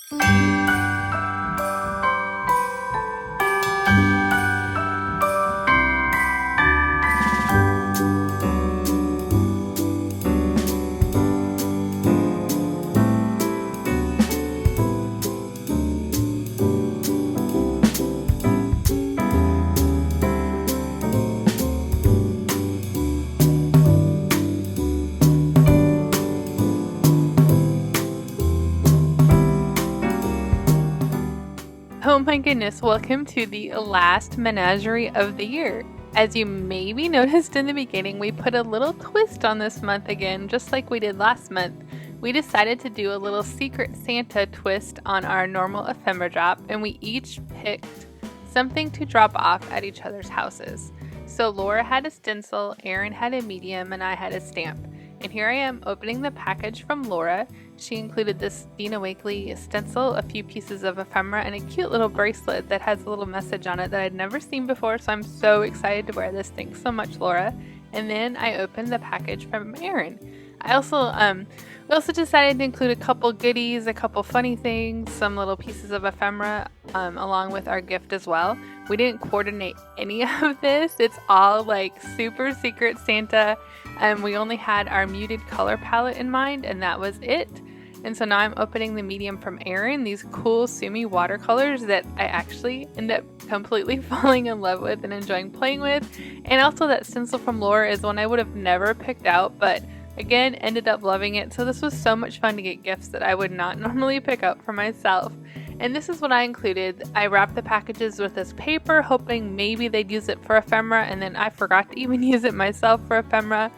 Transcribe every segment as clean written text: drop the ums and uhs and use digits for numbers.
Oh my goodness, welcome to the last menagerie of the year. As you maybe noticed in the beginning, we put a little twist on this month again, just like we did last month. We decided to do a little secret Santa twist on our normal ephemera drop, and we each picked something to drop off at each other's houses. So Laura had a stencil, Erin had a medium, and I had a stamp. And here I am opening the package from Laura. She included this Dina Wakley stencil, a few pieces of ephemera, and a cute little bracelet that has a little message on it that I'd never seen before, so I'm so excited to wear this. Thanks so much, Laura. And then I opened the package from Erin. We also decided to include a couple goodies, a couple funny things, some little pieces of ephemera, along with our gift as well. We didn't coordinate any of this. It's all like super secret Santa. We only had our muted color palette in mind, and that was it. And so now I'm opening the medium from Erin, these cool Sumi watercolors that I actually end up completely falling in love with and enjoying playing with. And also that stencil from Laura is one I would have never picked out, but again, ended up loving it. So this was so much fun to get gifts that I would not normally pick up for myself. And this is what I included. I wrapped the packages with this paper, hoping maybe they'd use it for ephemera, and then I forgot to even use it myself for ephemera.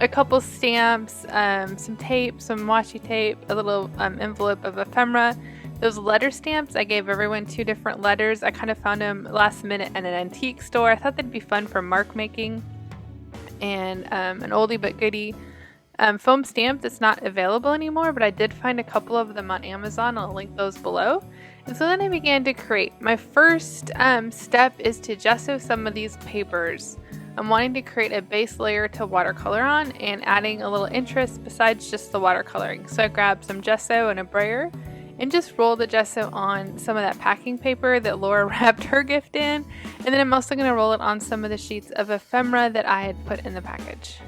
A couple stamps, some tape, some washi tape, a little envelope of ephemera. Those letter stamps, I gave everyone 2 different letters. I kind of found them last minute at an antique store. I thought they'd be fun for mark making. And an oldie but goodie. Foam stamp that's not available anymore, but I did find a couple of them on Amazon. I'll link those below. And so then I began to create. My first step is to gesso some of these papers. I'm wanting to create a base layer to watercolor on and adding a little interest besides just the watercoloring. So I grabbed some gesso and a brayer and just roll the gesso on some of that packing paper that Laura wrapped her gift in. And then I'm also going to roll it on some of the sheets of ephemera that I had put in the package.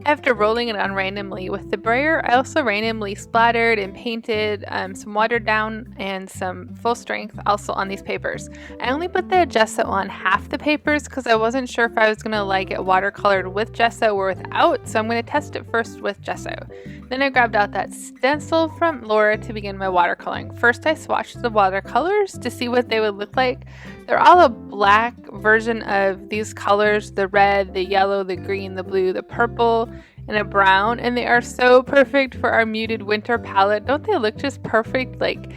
After rolling it on randomly with the brayer, I also randomly splattered and painted some watered down and some full strength also on these papers. I only put the gesso on half the papers because I wasn't sure if I was going to like it watercolored with gesso or without, so I'm going to test it first with gesso. Then I grabbed out that stencil from Laura to begin my watercoloring. First I swatched the watercolors to see what they would look like. They're all a black version of these colors, the red, the yellow, the green, the blue, the purple, and a brown, and they are so perfect for our muted winter palette. Don't they look just perfect, like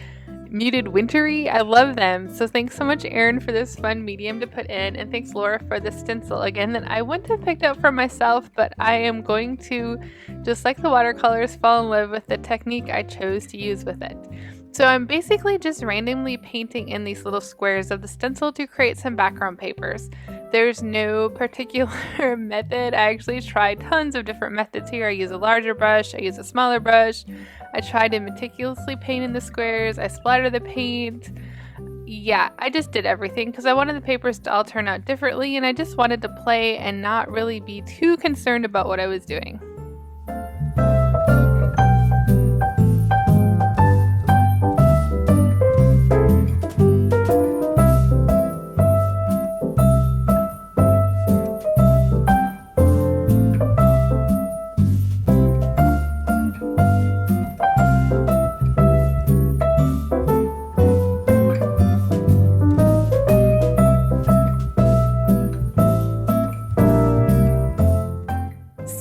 muted wintry? I love them. So thanks so much, Erin, for this fun medium to put in, and thanks, Laura, for the stencil again that I wouldn't have picked up for myself, but I am going to, just like the watercolors, fall in love with the technique I chose to use with it. So I'm basically just randomly painting in these little squares of the stencil to create some background papers. There's no particular method. I actually tried tons of different methods here. I use a larger brush, I use a smaller brush. I tried to meticulously paint in the squares. I splattered the paint. Yeah, I just did everything because I wanted the papers to all turn out differently, and I just wanted to play and not really be too concerned about what I was doing.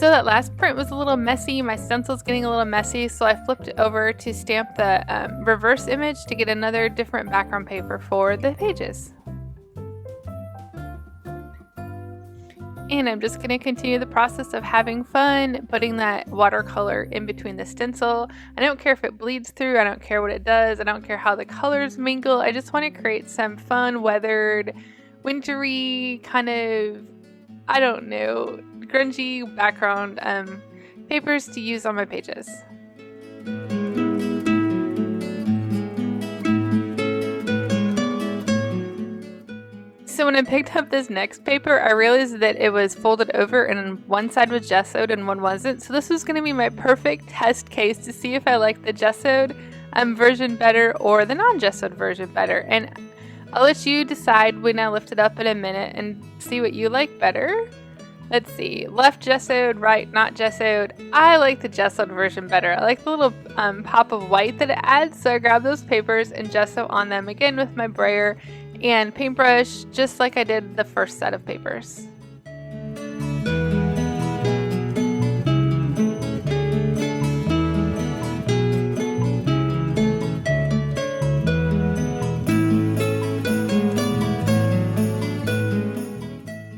So that last print was a little messy. My stencil's getting a little messy, so I flipped it over to stamp the reverse image to get another different background paper for the pages. And I'm just going to continue the process of having fun, putting that watercolor in between the stencil. I don't care if it bleeds through, I don't care what it does, I don't care how the colors mingle. I just want to create some fun, weathered, wintry, kind of, I don't know, grungy background papers to use on my pages. So when I picked up this next paper, I realized that it was folded over and one side was gessoed and one wasn't. So this was going to be my perfect test case to see if I like the gessoed version better or the non-gessoed version better. And I'll let you decide when I lift it up in a minute and see what you like better. Let's see, left gessoed, right not gessoed. I like the gessoed version better. I like the little pop of white that it adds. So I grab those papers and gesso on them again with my brayer and paintbrush, just like I did the first set of papers.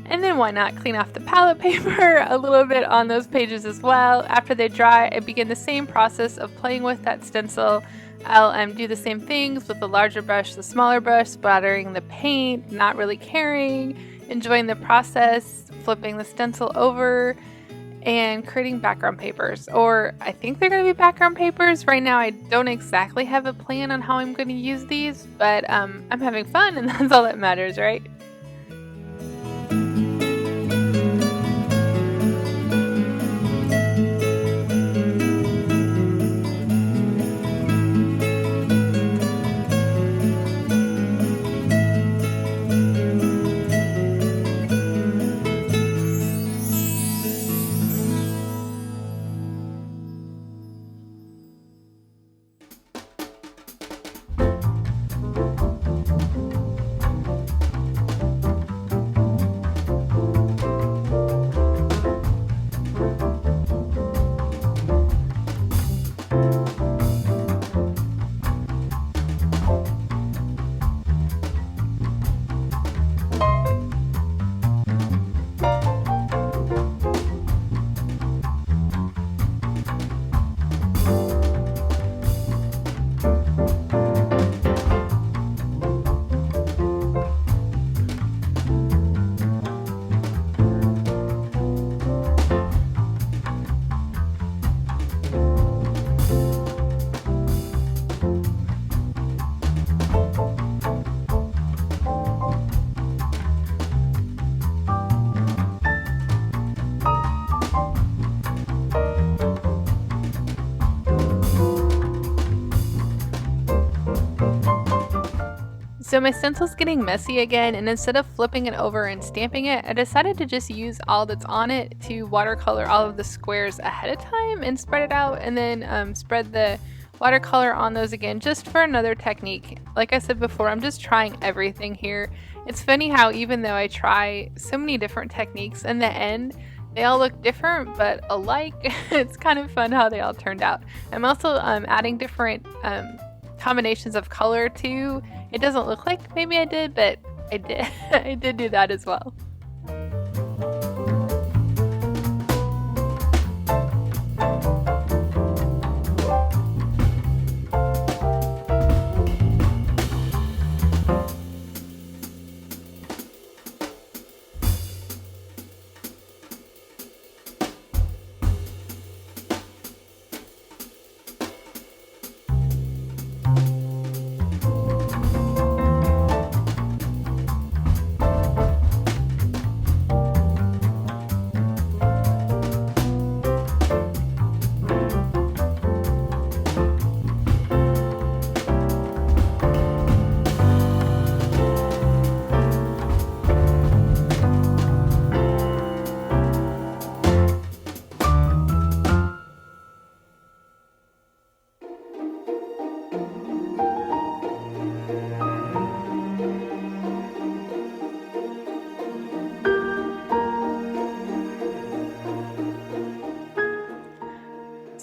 And then why not clean off the palette paper a little bit on those pages as well. After they dry, I begin the same process of playing with that stencil. I'll do the same things with the larger brush, the smaller brush, splattering the paint, not really caring, enjoying the process, flipping the stencil over, and creating background papers. Or I think they're going to be background papers. Right now I don't exactly have a plan on how I'm going to use these, but I'm having fun and that's all that matters, right? So my stencil's getting messy again, and instead of flipping it over and stamping it, I decided to just use all that's on it to watercolor all of the squares ahead of time and spread it out, and then spread the watercolor on those again just for another technique. Like I said before, I'm just trying everything here. It's funny how even though I try so many different techniques, in the end they all look different but alike. It's kind of fun how they all turned out. I'm also adding different combinations of color too. It doesn't look like maybe I did, but I did. I did do that as well.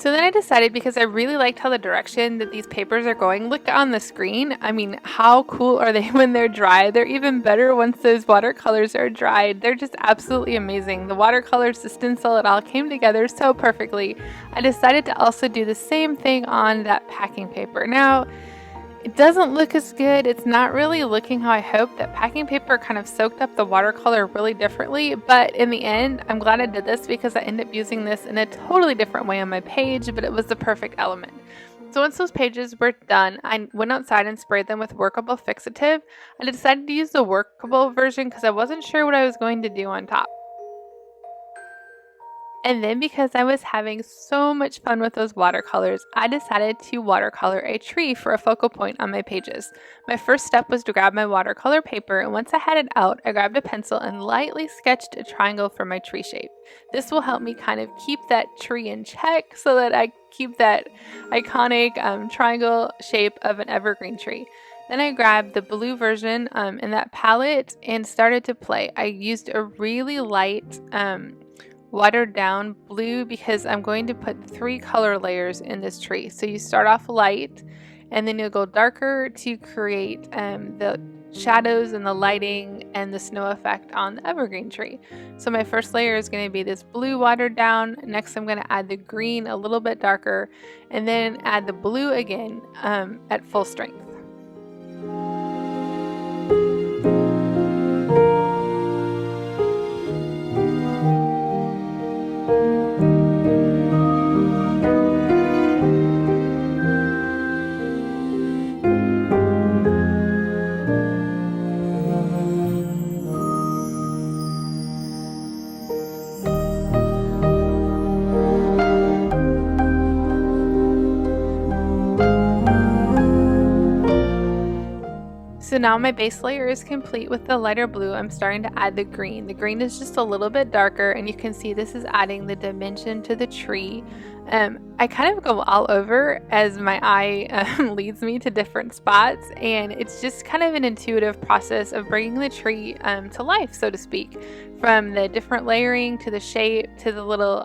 So then I decided, because I really liked how the direction that these papers are going. Look on the screen. I mean, how cool are they when they're dry? They're even better once those watercolors are dried. They're just absolutely amazing. The watercolors, the stencil, it all came together so perfectly. I decided to also do the same thing on that packing paper. Now, it doesn't look as good. It's not really looking how I hoped. That packing paper kind of soaked up the watercolor really differently, but in the end, I'm glad I did this because I ended up using this in a totally different way on my page, but it was the perfect element. So once those pages were done, I went outside and sprayed them with workable fixative. I decided to use the workable version because I wasn't sure what I was going to do on top. And then, because I was having so much fun with those watercolors, I decided to watercolor a tree for a focal point on my pages. My first step was to grab my watercolor paper, and once I had it out, I grabbed a pencil and lightly sketched a triangle for my tree shape. This will help me kind of keep that tree in check so that I keep that iconic triangle shape of an evergreen tree. Then I grabbed the blue version in that palette and started to play. I used a really light watered down blue because I'm going to put 3 color layers in this tree. So you start off light and then you'll go darker to create the shadows and the lighting and the snow effect on the evergreen tree. So my first layer is going to be this blue watered down. Next I'm going to add the green a little bit darker, and then add the blue again at full strength. So now my base layer is complete with the lighter blue. I'm starting to add the green. The green is just a little bit darker, and you can see this is adding the dimension to the tree. I kind of go all over as my eye leads me to different spots, and it's just kind of an intuitive process of bringing the tree to life, so to speak, from the different layering to the shape to the little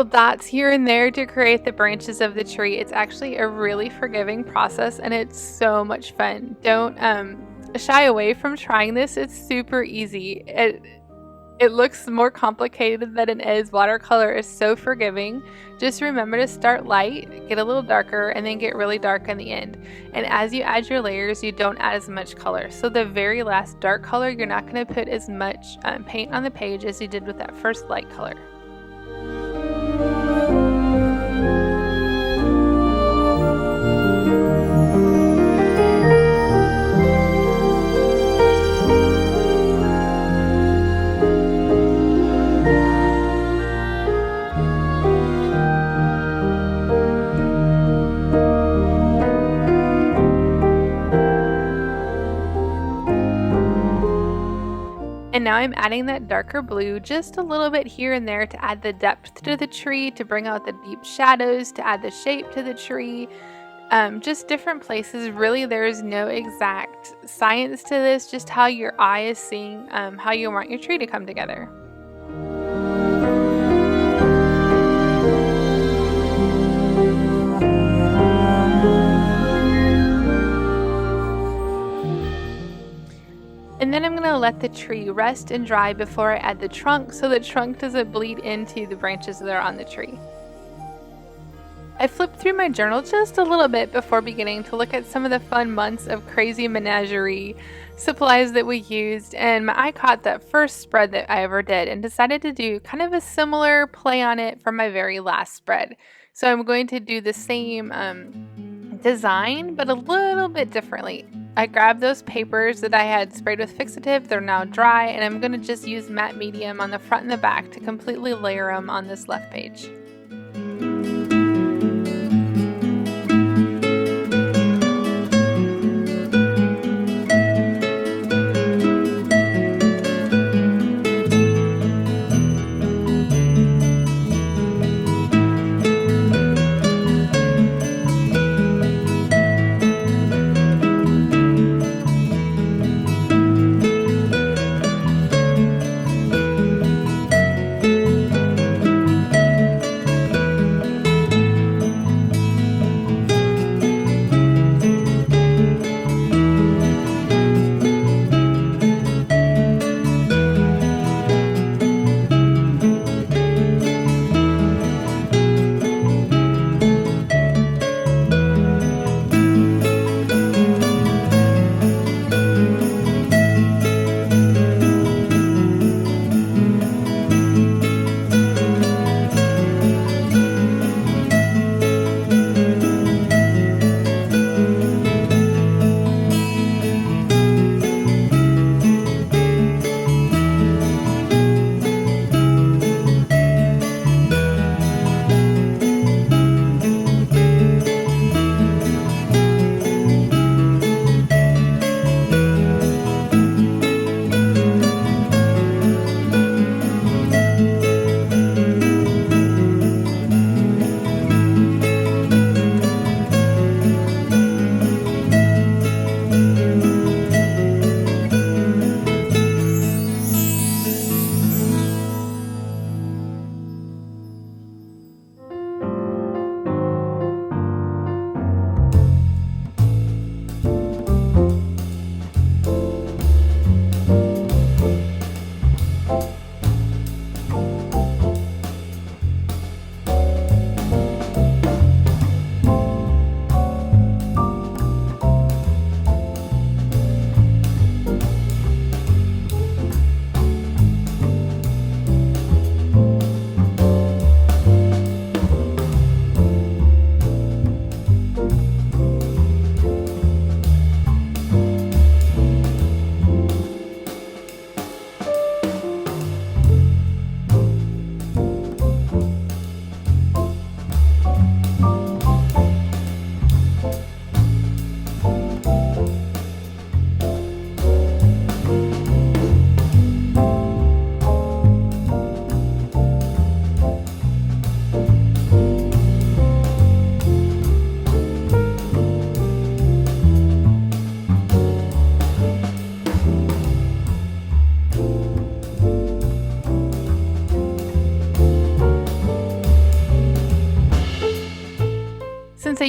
dots here and there to create the branches of the tree. It's actually a really forgiving process, and it's so much fun. Don't shy away from trying this. It's super easy. It looks more complicated than it is. Watercolor is so forgiving. Just remember to start light, get a little darker, and then get really dark in the end. And as you add your layers, you don't add as much color. So the very last dark color, you're not going to put as much paint on the page as you did with that first light color. And now I'm adding that darker blue just a little bit here and there to add the depth to the tree, to bring out the deep shadows, to add the shape to the tree. Just different places. Really, there's no exact science to this, just how your eye is seeing how you want your tree to come together. And then I'm going to let the tree rest and dry before I add the trunk, so the trunk doesn't bleed into the branches that are on the tree. I flipped through my journal just a little bit before beginning to look at some of the fun months of crazy menagerie supplies that we used, and my eye caught that first spread that I ever did and decided to do kind of a similar play on it for my very last spread. So I'm going to do the same design, but a little bit differently. I grabbed those papers that I had sprayed with fixative. They're now dry, and I'm going to just use matte medium on the front and the back to completely layer them on this left page.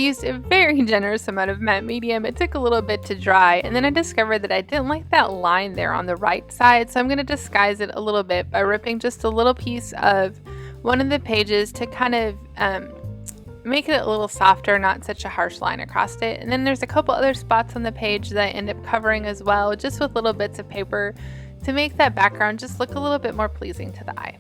used a very generous amount of matte medium. It took a little bit to dry, and then I discovered that I didn't like that line there on the right side, so I'm going to disguise it a little bit by ripping just a little piece of one of the pages to kind of make it a little softer, not such a harsh line across it. And then there's a couple other spots on the page that I end up covering as well, just with little bits of paper to make that background just look a little bit more pleasing to the eye.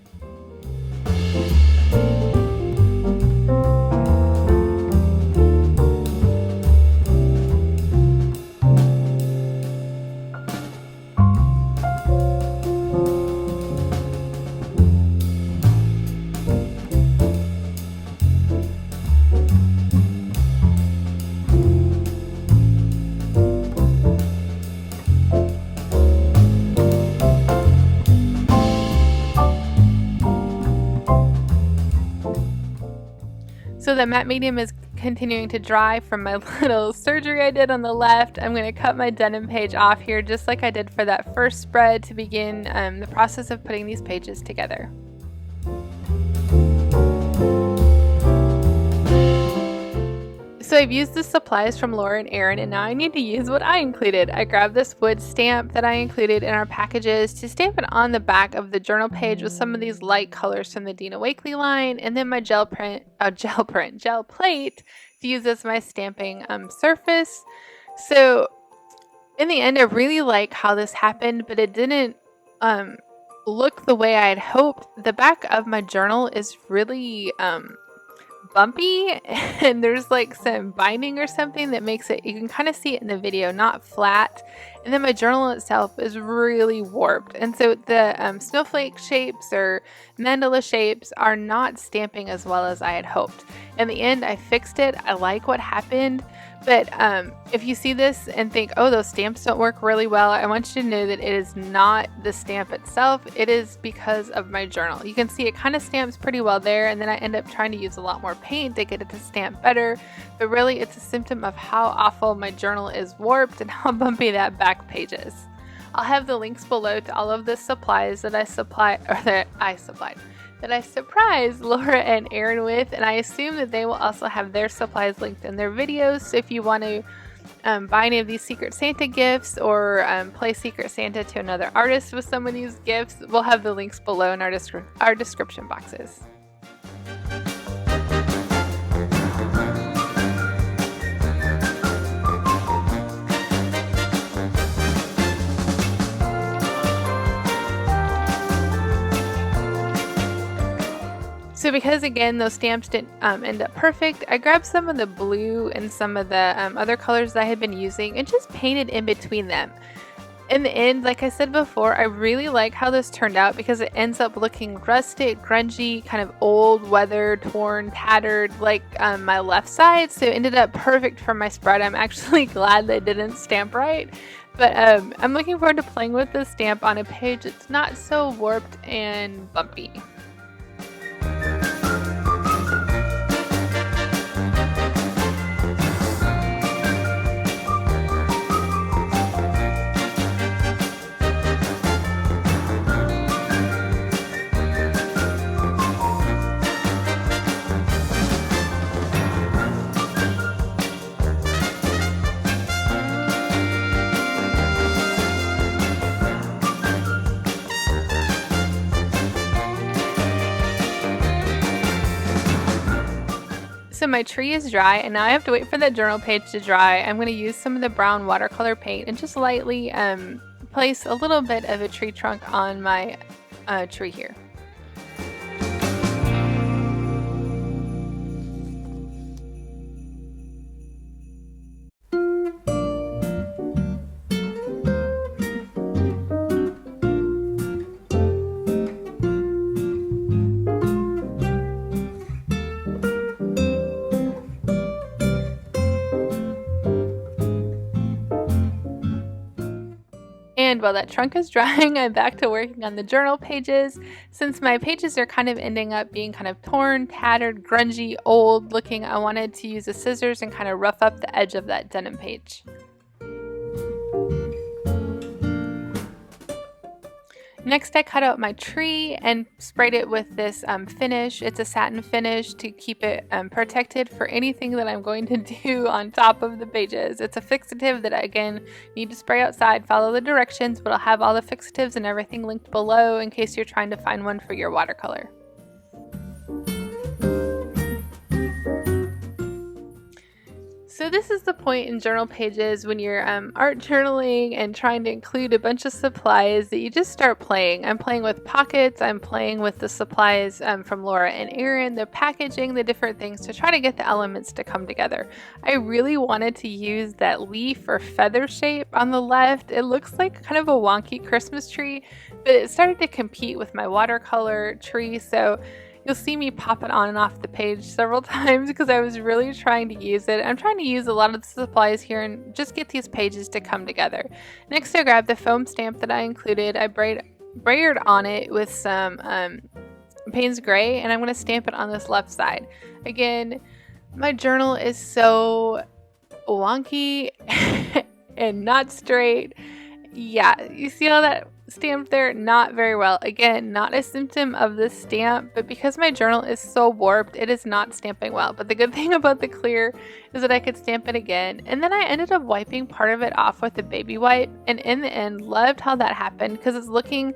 So the matte medium is continuing to dry from my little surgery I did on the left. I'm going to cut my denim page off here just like I did for that first spread to begin the process of putting these pages together. So I've used the supplies from Laura and Erin, and now I need to use what I included. I grabbed this wood stamp that I included in our packages to stamp it on the back of the journal page with some of these light colors from the Dina Wakley line, and then my gel plate to use as my stamping surface. So in the end, I really like how this happened, but it didn't look the way I had hoped. The back of my journal is really bumpy, and there's like some binding or something that makes it, you can kind of see it in the video, not flat. And then my journal itself is really warped, and so the snowflake shapes or mandala shapes are not stamping as well as I had hoped. In the end, I fixed it. I like what happened, but if you see this and think, oh, those stamps don't work really well, I want you to know that it is not the stamp itself. It is because of my journal. You can see it kind of stamps pretty well there, and then I end up trying to use a lot more paint to get it to stamp better, but really it's a symptom of how awful my journal is warped and how bumpy that back page is. I'll have the links below to all of the supplies that I surprised Laura and Erin with, and I assume that they will also have their supplies linked in their videos. So if you want to buy any of these Secret Santa gifts or play Secret Santa to another artist with some of these gifts, we'll have the links below in our description boxes. So because again those stamps didn't end up perfect, I grabbed some of the blue and some of the other colors that I had been using and just painted in between them. In the end, like I said before, I really like how this turned out because it ends up looking rustic, grungy, kind of old, weathered, torn, tattered, like my left side. So it ended up perfect for my spread. I'm actually glad that it didn't stamp right. But I'm looking forward to playing with this stamp on a page that's not so warped and bumpy. So my tree is dry, and now I have to wait for that journal page to dry. I'm going to use some of the brown watercolor paint and just lightly place a little bit of a tree trunk on my tree here. And while that trunk is drying, I'm back to working on the journal pages. Since my pages are kind of ending up being kind of torn, tattered, grungy, old looking, I wanted to use the scissors and kind of rough up the edge of that denim page. Next, I cut out my tree and sprayed it with this finish. It's a satin finish to keep it protected for anything that I'm going to do on top of the pages. It's a fixative that I, again, need to spray outside. Follow the directions, but I'll have all the fixatives and everything linked below in case you're trying to find one for your watercolor. So this is the point in journal pages when you're art journaling and trying to include a bunch of supplies that you just start playing. I'm playing with pockets, I'm playing with the supplies from Laura and Erin, the packaging, the different things to try to get the elements to come together. I really wanted to use that leaf or feather shape on the left. It looks like kind of a wonky Christmas tree, but it started to compete with my watercolor tree, so you'll see me pop it on and off the page several times because I was really trying to use it. I'm trying to use a lot of the supplies here and just get these pages to come together. Next, I grabbed the foam stamp that I included. I brayered on it with some Payne's Gray, and I'm going to stamp it on this left side. Again, my journal is so wonky and not straight. Yeah, you see all that stamped there? Not very well. Again, not a symptom of the stamp, but because my journal is so warped, it is not stamping well. But the good thing about the clear is that I could stamp it again. And then I ended up wiping part of it off with a baby wipe. And in the end, loved how that happened because it's looking...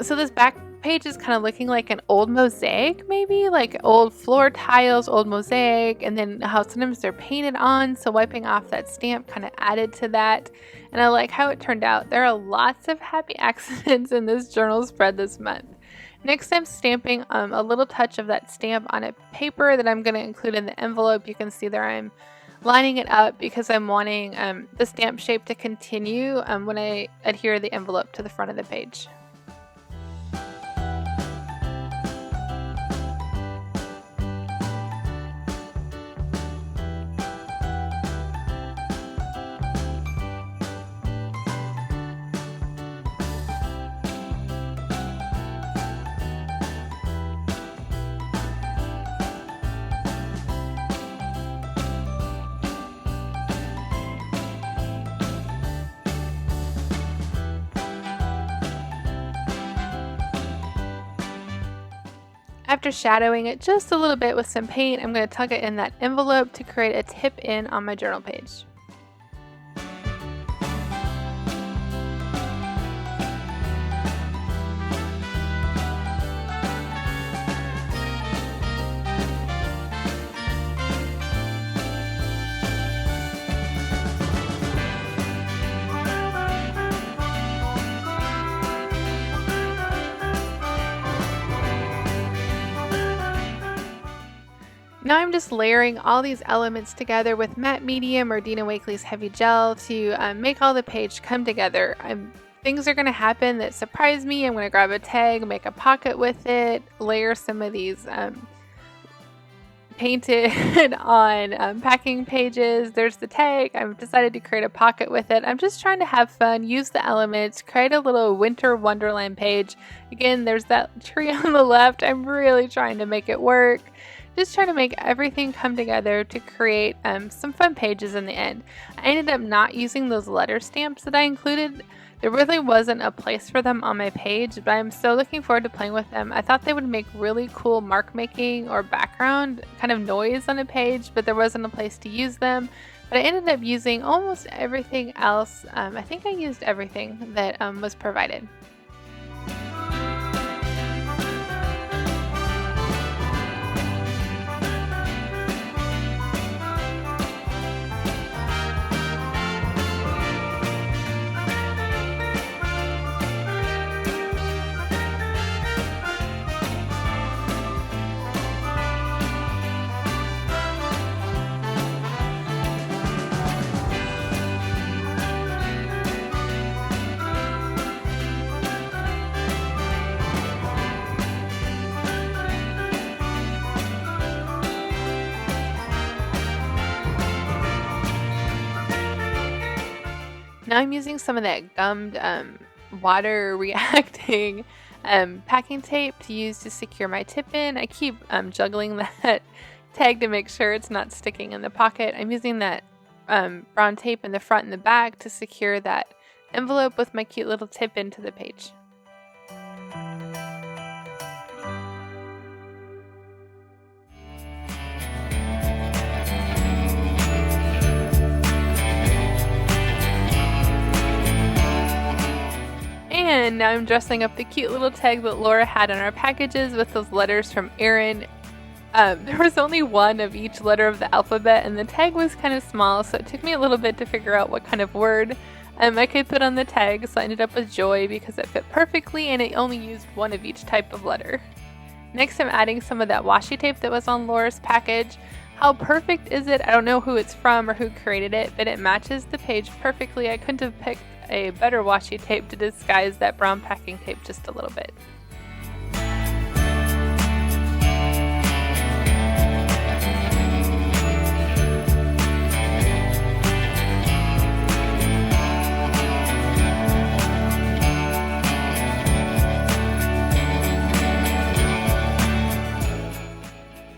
So this back page is kind of looking like an old mosaic, maybe like old floor tiles, old mosaic, and then how sometimes they're painted on. So wiping off that stamp kind of added to that. And I like how it turned out. There are lots of happy accidents in this journal spread this month. Next, I'm stamping a little touch of that stamp on a paper that I'm going to include in the envelope. You can see there I'm lining it up because I'm wanting the stamp shape to continue when I adhere the envelope to the front of the page. After shadowing it just a little bit with some paint, I'm going to tuck it in that envelope to create a tip in on my journal page. Now I'm just layering all these elements together with matte medium or Dina Wakley's heavy gel to make all the page come together. Things are going to happen that surprise me. I'm going to grab a tag, make a pocket with it, layer some of these painted on packing pages. There's the tag. I've decided to create a pocket with it. I'm just trying to have fun, use the elements, create a little winter wonderland page. Again, there's that tree on the left. I'm really trying to make it work. Just trying to make everything come together to create some fun pages in the end. I ended up not using those letter stamps that I included. There really wasn't a place for them on my page, but I'm so looking forward to playing with them. I thought they would make really cool mark making or background kind of noise on a page, but there wasn't a place to use them. But I ended up using almost everything else. I think I used everything that was provided. Now I'm using some of that gummed water reacting packing tape to use to secure my tip in. I keep juggling that tag to make sure it's not sticking in the pocket. I'm using that brown tape in the front and the back to secure that envelope with my cute little tip into the page. And now I'm dressing up the cute little tag that Laura had on our packages with those letters from Erin. There was only one of each letter of the alphabet, and the tag was kind of small, so it took me a little bit to figure out what kind of word I could put on the tag, so I ended up with joy because it fit perfectly and it only used one of each type of letter. Next, I'm adding some of that washi tape that was on Laura's package. How perfect is it? I don't know who it's from or who created it, but it matches the page perfectly. I couldn't have picked a better washi tape to disguise that brown packing tape just a little bit.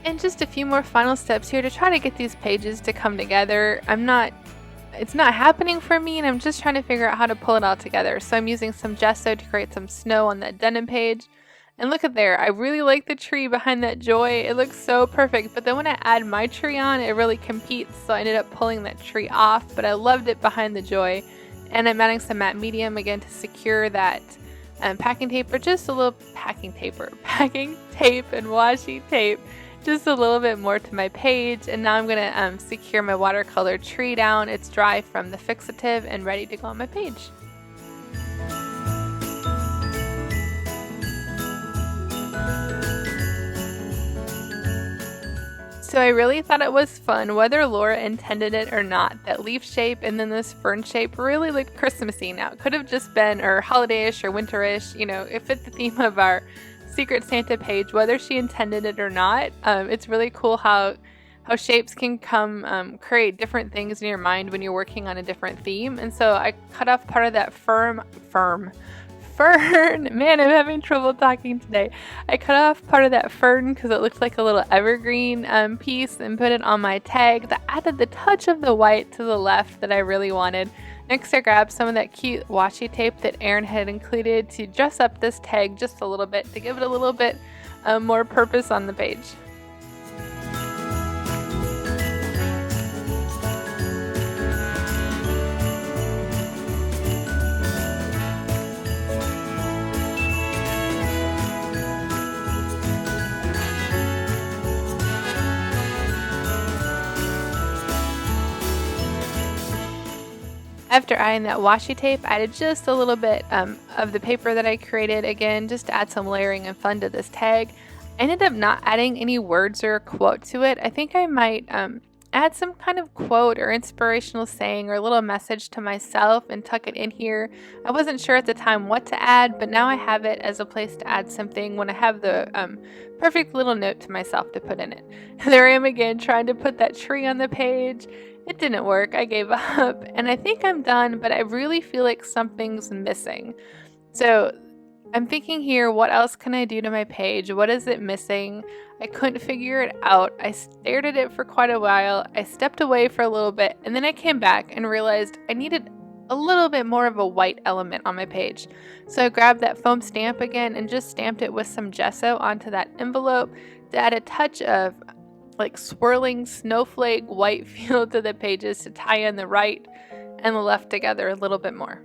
And just a few more final steps here to try to get these pages to come together. It's not happening for me, and I'm just trying to figure out how to pull it all together. So I'm using some gesso to create some snow on that denim page. And look at there, I really like the tree behind that joy. It looks so perfect, but then when I add my tree on, it really competes. So I ended up pulling that tree off, but I loved it behind the joy. And I'm adding some matte medium again to secure that packing tape, or just a little packing tape and washi tape. Just a little bit more to my page, and now I'm going to secure my watercolor tree down. It's dry from the fixative and ready to go on my page. So I really thought it was fun, whether Laura intended it or not. That leaf shape and then this fern shape really looked Christmassy. Now it could have just been or holiday-ish or winterish, it fit the theme of our Secret Santa page, whether she intended it or not. It's really cool how shapes can create different things in your mind when you're working on a different theme. And so I cut off part of that fern. Man, I'm having trouble talking today. I cut off part of that fern because it looked like a little evergreen piece and put it on my tag. That added the touch of the white to the left that I really wanted. Next, I grabbed some of that cute washi tape that Erin had included to dress up this tag just a little bit, to give it a little bit more purpose on the page. After adding that washi tape, I added just a little bit of the paper that I created, again, just to add some layering and fun to this tag. I ended up not adding any words or a quote to it. I think I might add some kind of quote or inspirational saying or a little message to myself and tuck it in here. I wasn't sure at the time what to add, but now I have it as a place to add something when I have the perfect little note to myself to put in it. There I am again trying to put that tree on the page. It didn't work. I gave up, and I think I'm done, but I really feel like something's missing. So I'm thinking here, what else can I do to my page? What is it missing? I couldn't figure it out. I stared at it for quite a while. I stepped away for a little bit, and then I came back and realized I needed a little bit more of a white element on my page. So I grabbed that foam stamp again and just stamped it with some gesso onto that envelope to add a touch of like swirling snowflake white feel to the pages to tie in the right and the left together a little bit more.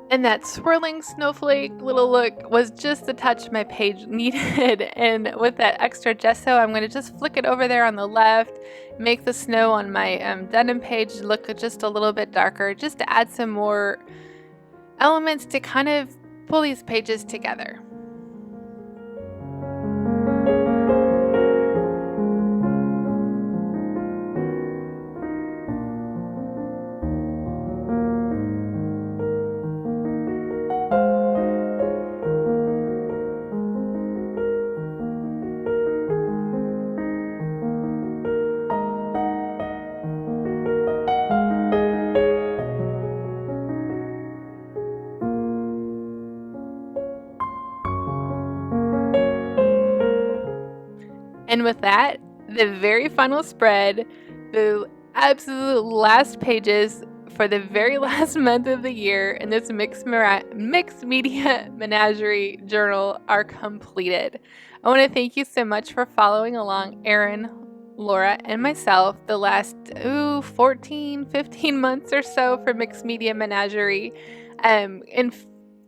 And that swirling snowflake little look was just the touch my page needed. And with that extra gesso, I'm going to just flick it over there on the left, make the snow on my denim page look just a little bit darker, just to add some more elements to kind of pull these pages together. And with that, the very final spread, the absolute last pages, for the very last month of the year, and this mixed media menagerie journal are completed. I want to thank you so much for following along Erin, Laura, and myself the last 14, 15 months or so for Mixed Media Menagerie. In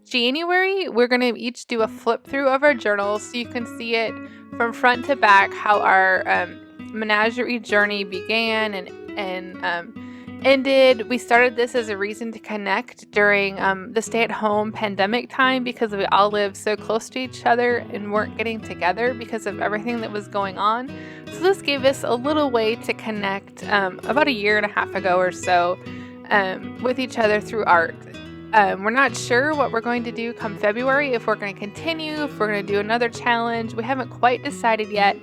January, we're going to each do a flip through of our journals so you can see it from front to back, how our menagerie journey began and ended. We started this as a reason to connect during the stay-at-home pandemic time because we all lived so close to each other and weren't getting together because of everything that was going on. So this gave us a little way to connect about a year and a half ago or so with each other through art. We're not sure what we're going to do come February, if we're going to continue, if we're going to do another challenge. We haven't quite decided yet.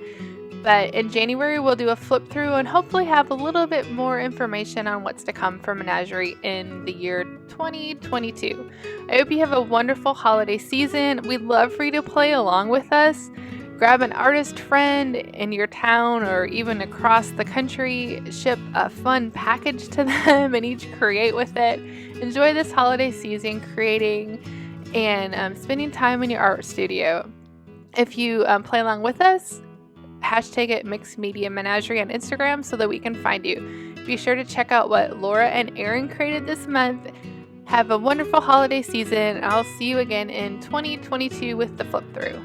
But in January, we'll do a flip through and hopefully have a little bit more information on what's to come for Menagerie in the year 2022. I hope you have a wonderful holiday season. We'd love for you to play along with us. Grab an artist friend in your town or even across the country, ship a fun package to them and each create with it. Enjoy this holiday season creating and spending time in your art studio. If you play along with us, hashtag it Mixed Media Menagerie on Instagram so that we can find you. Be sure to check out what Laura and Erin created this month. Have a wonderful holiday season. I'll see you again in 2022 with the flip through.